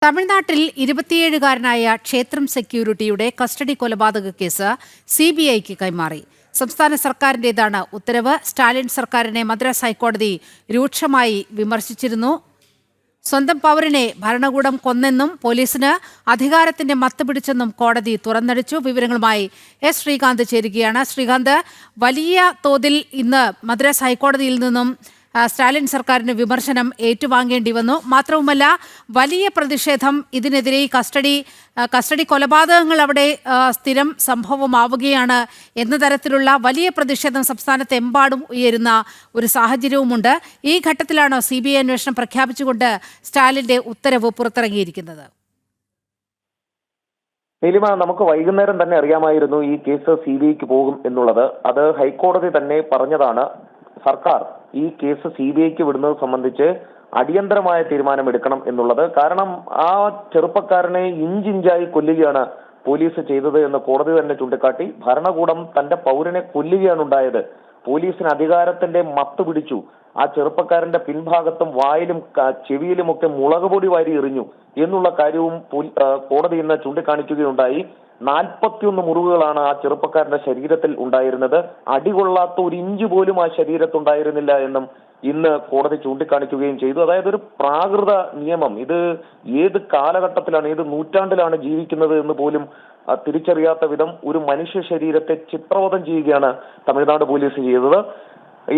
തമിഴ്നാട്ടിൽ 27-കാരനായ ക്ഷേത്രം സെക്യൂരിറ്റിയുടെ കസ്റ്റഡി കൊലപാതക കേസ് CBIക്ക് കൈമാറി. സംസ്ഥാന സർക്കാരിന്റേതാണ് ഉത്തരവ്. സ്റ്റാലിൻ സർക്കാരിനെ മദ്രാസ് ഹൈക്കോടതി രൂക്ഷമായി വിമർശിച്ചിരുന്നു. സ്വന്തം പൗരനെ ഭരണകൂടം കൊന്നെന്നും പോലീസിന് അധികാരത്തിന്റെ മത്ത് പിടിച്ചെന്നും കോടതി തുറന്നടിച്ചു. വിവരങ്ങളുമായി S. ശ്രീകാന്ത് ചേരുകയാണ്. ശ്രീകാന്ത്, വലിയ തോതിൽ ഇന്ന് മദ്രാസ് ഹൈക്കോടതിയിൽ നിന്നും സ്റ്റാലിൻ സർക്കാരിന് വിമർശനം ഏറ്റുവാങ്ങേണ്ടി വന്നു. മാത്രവുമല്ല, വലിയ പ്രതിഷേധം ഇതിനെതിരെ കസ്റ്റഡി കൊലപാതകങ്ങൾ അവിടെ സ്ഥിരം സംഭവമാവുകയാണ് എന്ന തരത്തിലുള്ള വലിയ പ്രതിഷേധം സംസ്ഥാനത്തെമ്പാടും ഉയരുന്ന ഒരു സാഹചര്യവുമുണ്ട്. ഈ ഘട്ടത്തിലാണോ CBI അന്വേഷണം പ്രഖ്യാപിച്ചുകൊണ്ട് സ്റ്റാലിന്റെ ഉത്തരവ് പുറത്തിറങ്ങിയിരിക്കുന്നത്? നീലിമ, നമുക്ക് വൈകുന്നേരം തന്നെ അറിയാമായിരുന്നു ഈ കേസ് CBIക്ക് പോകും എന്നുള്ളത്. അത് ഹൈക്കോടതി തന്നെ പറഞ്ഞതാണ്. സർക്കാർ ഈ കേസ് CBIക്ക് വിടുന്നത് സംബന്ധിച്ച് അടിയന്തരമായ തീരുമാനമെടുക്കണം എന്നുള്ളത്. കാരണം ആ ചെറുപ്പക്കാരനെ ഇഞ്ചിഞ്ചായി കൊല്ലുകയാണ് പോലീസ് ചെയ്തത് എന്ന് കോടതി തന്നെ ചൂണ്ടിക്കാട്ടി. ഭരണകൂടം തന്റെ പൗരനെ കൊല്ലുകയാണ് ഉണ്ടായത്. പോലീസിന് അധികാരത്തിന്റെ മത്ത് പിടിച്ചു. ആ ചെറുപ്പക്കാരന്റെ പിൻഭാഗത്തും വായിലും ചെവിയിലുമൊക്കെ മുളകുപൊടി വാരി എറിഞ്ഞു എന്നുള്ള കാര്യവും കോടതി ഇന്ന് ചൂണ്ടിക്കാണിക്കുകയുണ്ടായി. 41 മുറിവുകളാണ് ആ ചെറുപ്പക്കാരന്റെ ശരീരത്തിൽ ഉണ്ടായിരുന്നത്. അടികൊള്ളാത്ത ഒരു ഇഞ്ച് പോലും ആ ശരീരത്തുണ്ടായിരുന്നില്ല എന്നും ഇന്ന് കോടതി ചൂണ്ടിക്കാണിക്കുകയും ചെയ്തു. അതായത് ഒരു പ്രാകൃത നിയമം, ഇത് ഏത് കാലഘട്ടത്തിലാണ്, ഏത് നൂറ്റാണ്ടിലാണ് ജീവിക്കുന്നത് എന്ന് പോലും തിരിച്ചറിയാത്ത വിധം ഒരു മനുഷ്യ ശരീരത്തെ ചിത്രവധം ചെയ്യുകയാണ് തമിഴ്നാട് പോലീസ് ചെയ്തത്.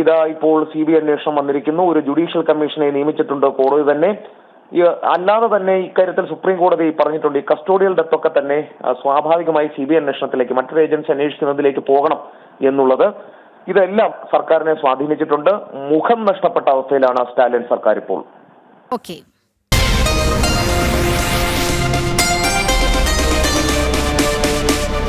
ഇതാ ഇപ്പോൾ CBI അന്വേഷണം വന്നിരിക്കുന്നു. ഒരു ജുഡീഷ്യൽ കമ്മീഷനെ നിയമിച്ചിട്ടുണ്ട് കോടതി തന്നെ. അല്ലാതെ തന്നെ ഇക്കാര്യത്തിൽ സുപ്രീം കോടതി പറഞ്ഞിട്ടുണ്ട്, ഈ കസ്റ്റോഡിയൽ ഡെത്ത് ഒക്കെ തന്നെ സ്വാഭാവികമായി CBI അന്വേഷണത്തിലേക്ക്, മറ്റൊരു ഏജൻസി അന്വേഷിക്കുന്നതിലേക്ക് പോകണം എന്നുള്ളത്. ഇതെല്ലാം സർക്കാരിനെ സ്വാധീനിച്ചിട്ടുണ്ട്. മുഖം നഷ്ടപ്പെട്ട അവസ്ഥയിലാണ് സ്റ്റാലിൻ സർക്കാർ ഇപ്പോൾ. ഓക്കെ.